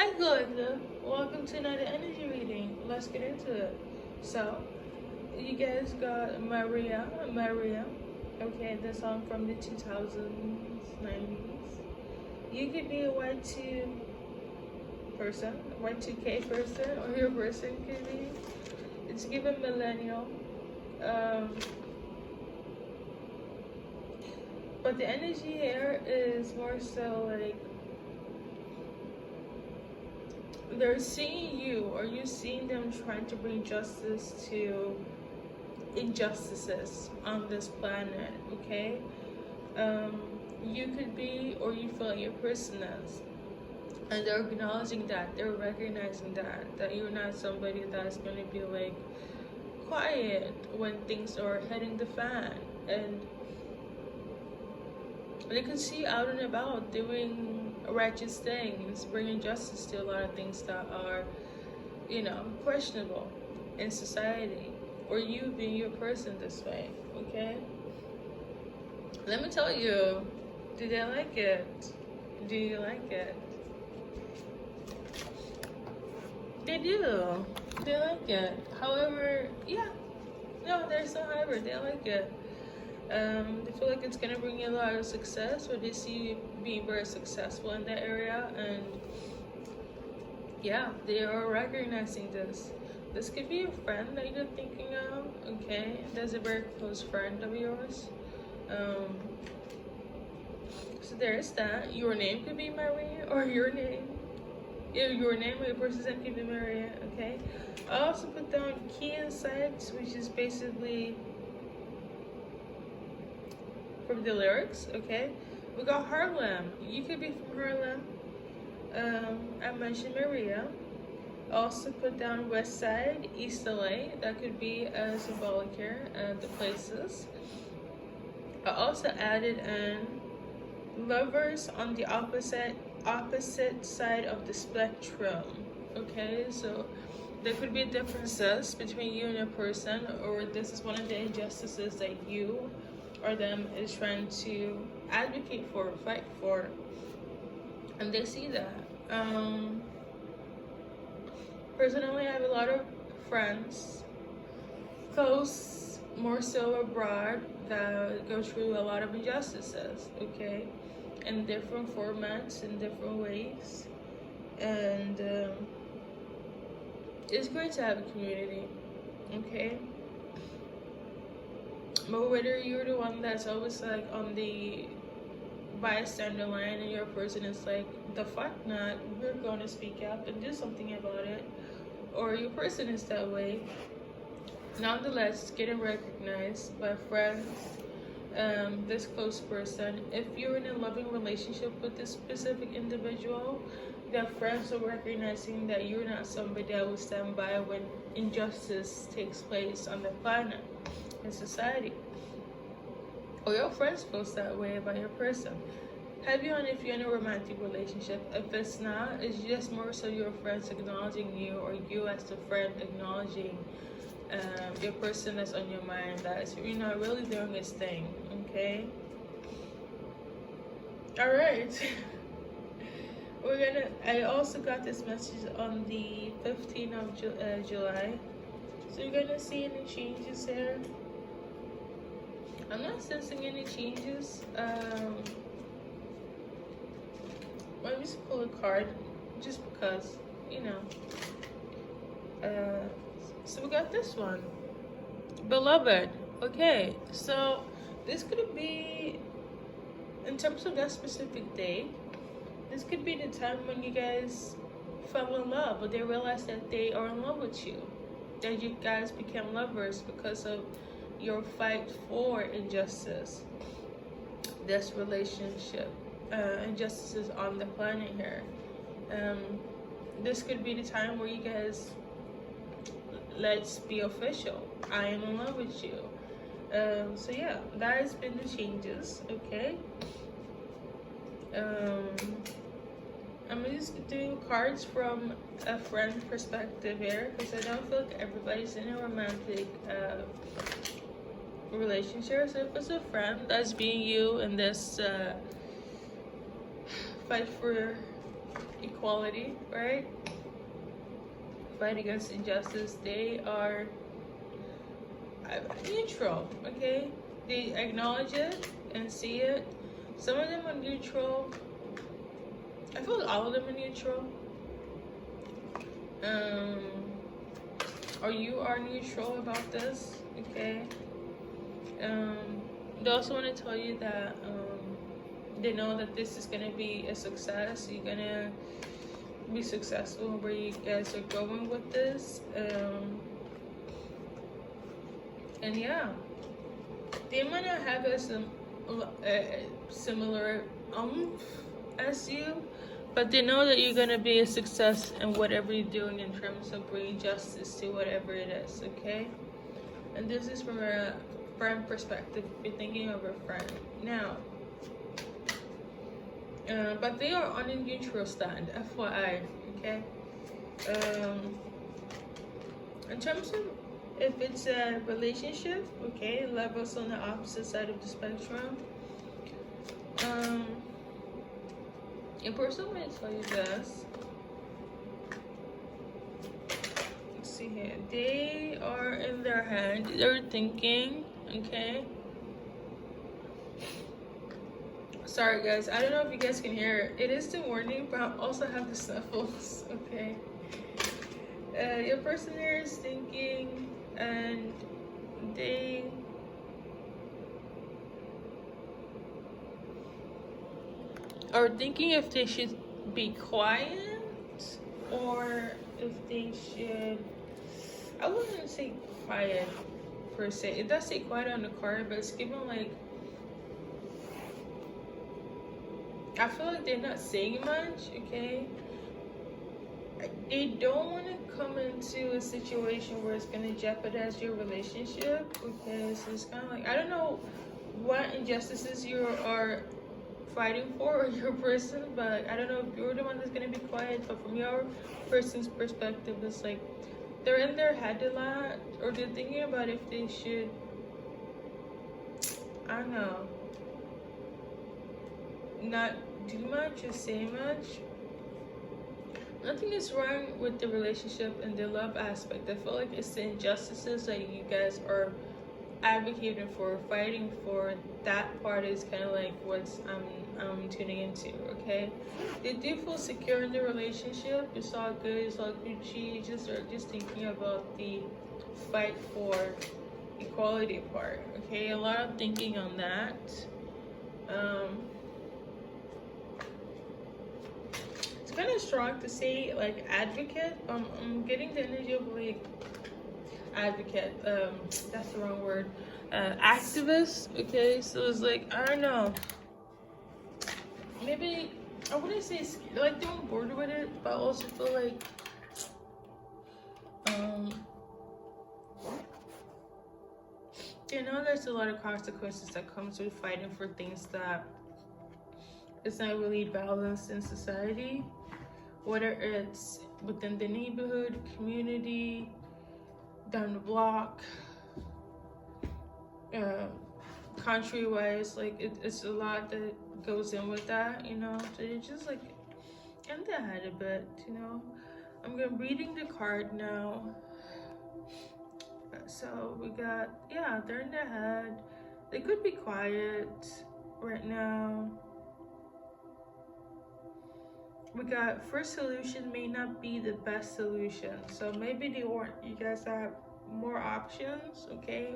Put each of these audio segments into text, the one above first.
Hi good. Welcome to another energy reading. Let's get into it. So, you guys got Maria. Okay, the song from the 2000s, 90s. You could be a Y2 person, Y2K person, or your person could be. It's given millennial. But the energy here is more so like they're seeing you, or you seeing them trying to bring justice to injustices on this planet. Okay, you could be, or you feel like your person is, and they're acknowledging that, they're recognizing that you're not somebody that's going to be like quiet when things are heading the fan, and they can see you out and about doing righteous things, bringing justice to a lot of things that are, questionable in society, or you being your person this way. Okay, let me tell you, do they like it? Do you like it? They do. They like it. However, yeah, no, there's no however. They like it. They feel like it's gonna bring you a lot of success, or they see you being very successful in that area, and yeah, they are recognizing this. This could be a friend that you're thinking of. Okay, that's a very close friend of yours. So there's that. Your name could be Maria, or your name. Yeah, your name or your person's name could be Maria. Okay. I also put down key insights, which is basically from the lyrics. Okay, we got Harlem. You could be from Harlem. I mentioned Maria. I also put down West Side, East LA. That could be symbolic here, the places. I also added in lovers on the opposite side of the spectrum. Okay, so there could be differences between you and a person, or this is one of the injustices that you or them is trying to advocate for, fight for, and they see that. Personally, I have a lot of friends, close, more so abroad, that go through a lot of injustices. Okay, in different formats, in different ways, and it's great to have a community. Okay, but whether you're the one that's always like on the bystander line and your person is like, the fuck not, we're going to speak up and do something about it, or your person is that way, nonetheless getting recognized by friends, this close person. If you're in a loving relationship with this specific individual, that friends are recognizing that you're not somebody that will stand by when injustice takes place on the planet, in society, or your friends feels that way about your person. Heavy on if you're in a romantic relationship. If it's not, it's just more so your friends acknowledging you, or you as the friend acknowledging your person that's on your mind, that's really doing his thing. Okay, all right. I also got this message on the 15th of July, so you're gonna see any changes here. I'm not sensing any changes. Let me just pull a card, just because, so we got this one, beloved. Okay, so this could be, in terms of that specific day, this could be the time when you guys fell in love, but they realized that they are in love with you, that you guys became lovers because of your fight for injustice, this relationship, injustices on the planet here. This could be the time where you guys, let's be official, I am in love with you. So yeah, that has been the changes. Okay, I'm just doing cards from a friend perspective here, because I don't feel like everybody's in a romantic relationship. So if it's a friend that's being you in this fight for equality, right? Fight against injustice. They are neutral, okay? They acknowledge it and see it. Some of them are neutral. I feel like all of them are neutral. Or you are neutral about this, okay? They also want to tell you that they know that this is gonna be a success. You're gonna be successful where you guys are going with this. And yeah, they might not have a similar as you, but they know that you're gonna be a success in whatever you're doing in terms of bringing justice to whatever it is, okay? And this is from a friend perspective. You're thinking of a friend now. But they are on a neutral stand, FYI, okay? In terms of if it's a relationship, okay, levels on the opposite side of the spectrum. A person might tell you this. Let's see here. They are in their head. They're thinking, okay? Sorry guys, I don't know if you guys can hear it. It is the morning, but I also have the sniffles, okay? Your person here is thinking, and they are thinking if they should be quiet or if they should, I wouldn't say quiet per se. It does say quiet on the card, but it's given like, I feel like they're not saying much, okay? They don't want to come into a situation where it's going to jeopardize your relationship, okay? So it's kind of like, I don't know what injustices you are fighting for or your person, but I don't know if you're the one that's going to be quiet, but from your person's perspective, it's like they're in their head a lot, or they're thinking about if they should, I don't know, not do much or say much. Nothing is wrong with the relationship and the love aspect. I feel like it's the injustices that you guys are advocating for, fighting for. That part is kind of like what I'm tuning into, okay? They do feel secure in the relationship. It's all good, it's all Gucci. Just are just thinking about the fight for equality part, okay? A lot of thinking on that. Kind of strong to say like advocate. I'm getting the energy of like advocate. That's the wrong word. Activist. Okay, so it's like I don't know. Maybe I wouldn't say like they're on board with it, but I also feel like you know there's a lot of consequences that comes with fighting for things that it's not really balanced in society. Whether it's within the neighborhood, community, down the block, country-wise, like it's a lot that goes in with that, you know. So you're just like in the head a bit, you know. I'm reading the card now. So we got, yeah, they're in their head. They could be quiet right now. We got first solution may not be the best solution. So maybe you guys have more options, okay?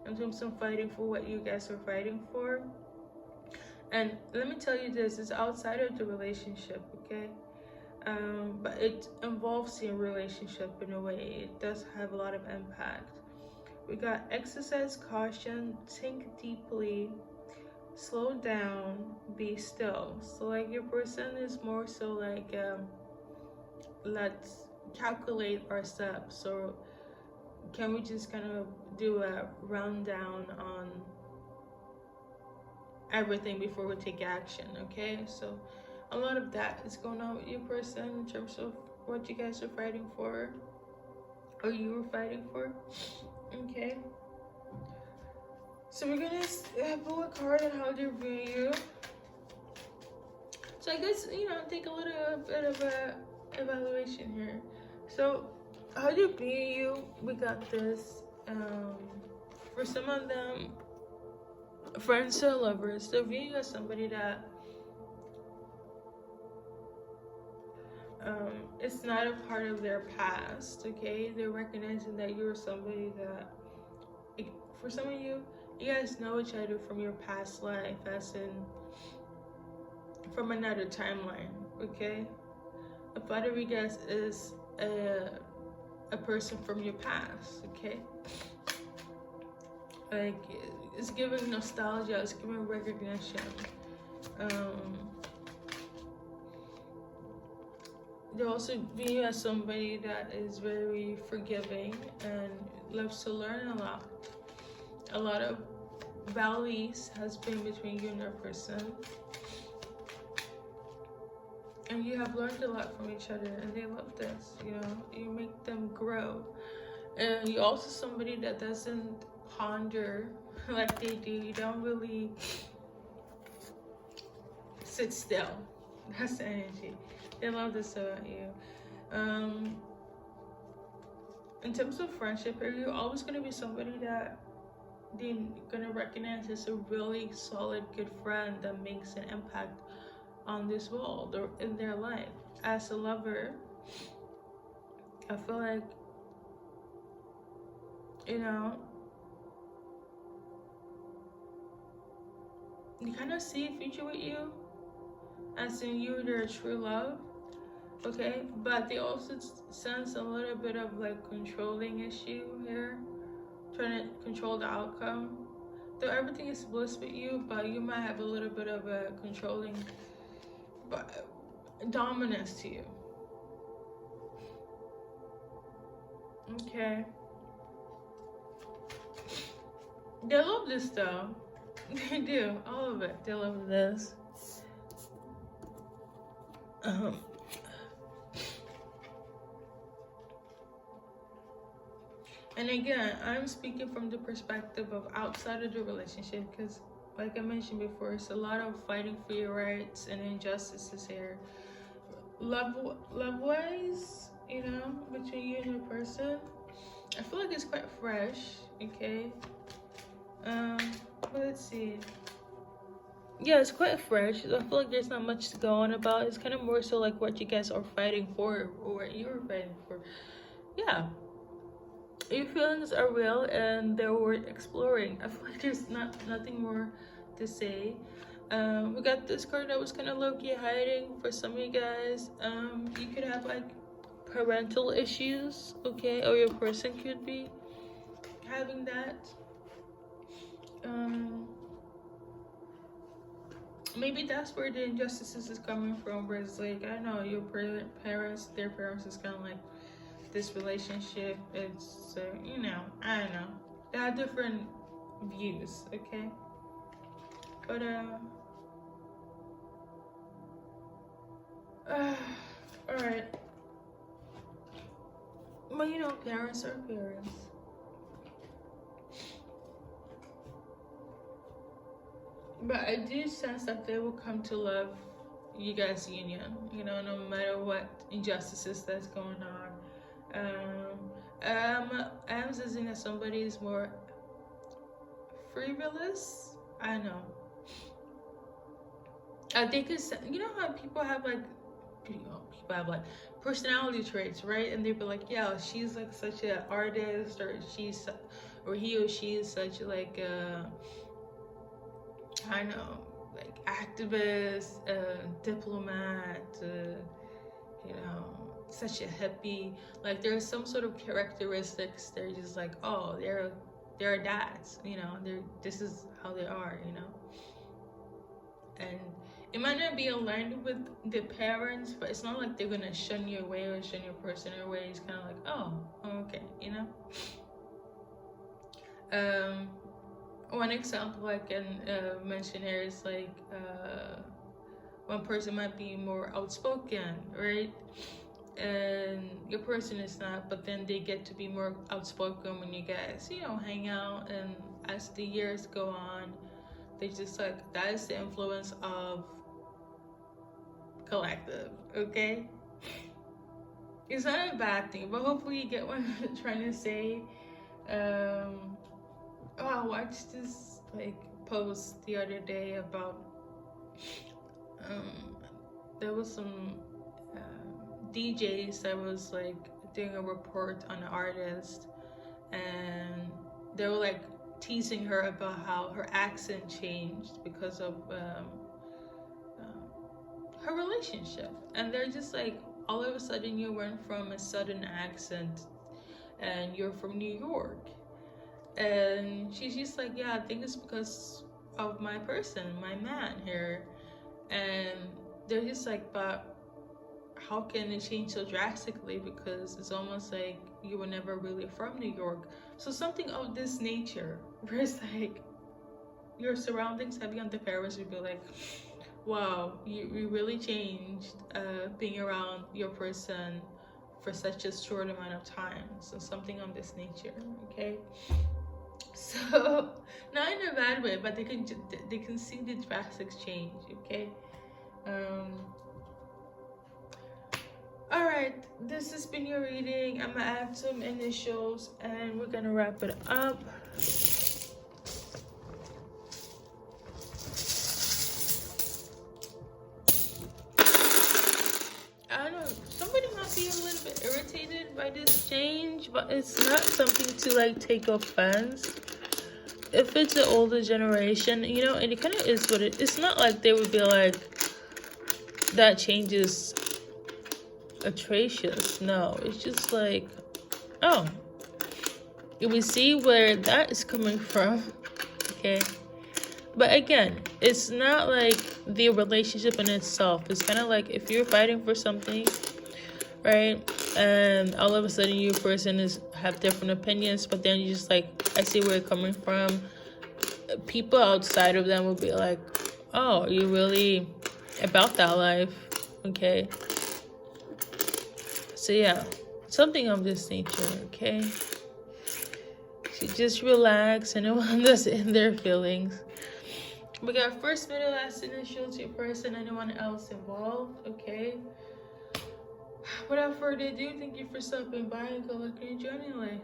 In terms of fighting for what you guys are fighting for. And let me tell you this, it's outside of the relationship, okay? But it involves your relationship in a way. It does have a lot of impact. We got exercise caution, think deeply, slow down, be still. So like your person is more so like let's calculate our steps. So can we just kind of do a rundown on everything before we take action, okay? So a lot of that is going on with your person in terms of what you guys are fighting for or you were fighting for, okay? So we're gonna pull a card on how they view you. So I guess, take a little bit of a evaluation here. So how do you view we got this? For some of them, friends or lovers, they're viewing you as somebody that it's not a part of their past, okay? They're recognizing that you're somebody that, for some of you, you guys know each other from your past life, as in from another timeline, okay? A part of you guys is a person from your past, okay? Like, it's giving nostalgia, it's giving recognition. They also view you as somebody that is very forgiving and loves to learn a lot. A lot of valleys has been between you and your person. And you have learned a lot from each other, and they love this, You make them grow. And you're also somebody that doesn't ponder like they do. You don't really sit still. That's the energy. They love this about you. In terms of friendship, you're always going to be somebody that they're going to recognize as a really solid, good friend that makes an impact on this world or in their life. As a lover, I feel like, you kind of see a future with you, as in you're their true love, okay? But they also sense a little bit of like controlling issue here, trying to control the outcome. Though everything is bliss with you, but you might have a little bit of a controlling dominance to you. Okay. They love this though. They do. All of it. They love this. And again, I'm speaking from the perspective of outside of the relationship, because like I mentioned before, it's a lot of fighting for your rights and injustices here. Love-wise, between you and your person, I feel like it's quite fresh, okay? But let's see. Yeah, it's quite fresh. I feel like there's not much to go on about. It's kind of more so like what you guys are fighting for, or what you're fighting for. Yeah. Your feelings are real and they're worth exploring. I feel like there's nothing more to say. We got this card that was kind of low-key hiding for some of you guys. You could have like parental issues, okay? Or your person could be having that. Maybe that's where the injustices is coming from, where it's like, I know your parents, their parents is kind of like this relationship. It's, I don't know. They have different views, okay? But, alright. But parents are parents. But I do sense that they will come to love you guys' union, no matter what injustices that's going on. I'm sensing that somebody is more frivolous. I know. I think it's, how people have like personality traits, right? And they'd be like, yeah, she's like such an artist, or he or she is such like I know, like activist, diplomat, such a hippie. Like there's some sort of characteristics. They're just like, oh, they're dads, this is how they are, And it might not be aligned with the parents, but it's not like they're gonna shun you away or shun your person away. It's kind of like, oh, okay, One example I can mention here is like one person might be more outspoken, right? And your person is not, but then they get to be more outspoken when you guys, hang out. And as the years go on, they just like, that is the influence of collective, okay? It's not a bad thing, but hopefully you get what I'm trying to say. I watched this like post the other day about um there was some DJs that was like doing a report on an artist, and they were like teasing her about how her accent changed because of her relationship. And they're just like, all of a sudden you went from a southern accent and you're from New York. And she's just like, yeah, I think it's because of my person, my man here. And they're just like, but how can it change so drastically? Because it's almost like you were never really from New York. So something of this nature, where it's like your surroundings have you on the Paris, you'd be like, wow, you really changed being around your person for such a short amount of time. So something of this nature, okay? So not in a bad way, but they can see the drastic change, okay? All right, this has been your reading. I'm gonna add some initials and we're gonna wrap it up. I don't know, somebody might be a little bit irritated by this change, but it's not something to like take offense. If it's an older generation, you know, and it kind of is what it's not like they would be like, that change is atrocious. No, it's just like, oh, we see where that is coming from, okay? But again, it's not like the relationship in itself. It's kind of like if you're fighting for something, right? And all of a sudden you person have different opinions, but then you just like, I see where it's coming from. People outside of them will be like, oh, you really about that life, okay? So yeah, something of this nature, okay? So just relax, anyone that's in their feelings. We got first, middle, last initial to your person, anyone else involved, okay? Without further ado, thank you for stopping by and good luck in your journey in life.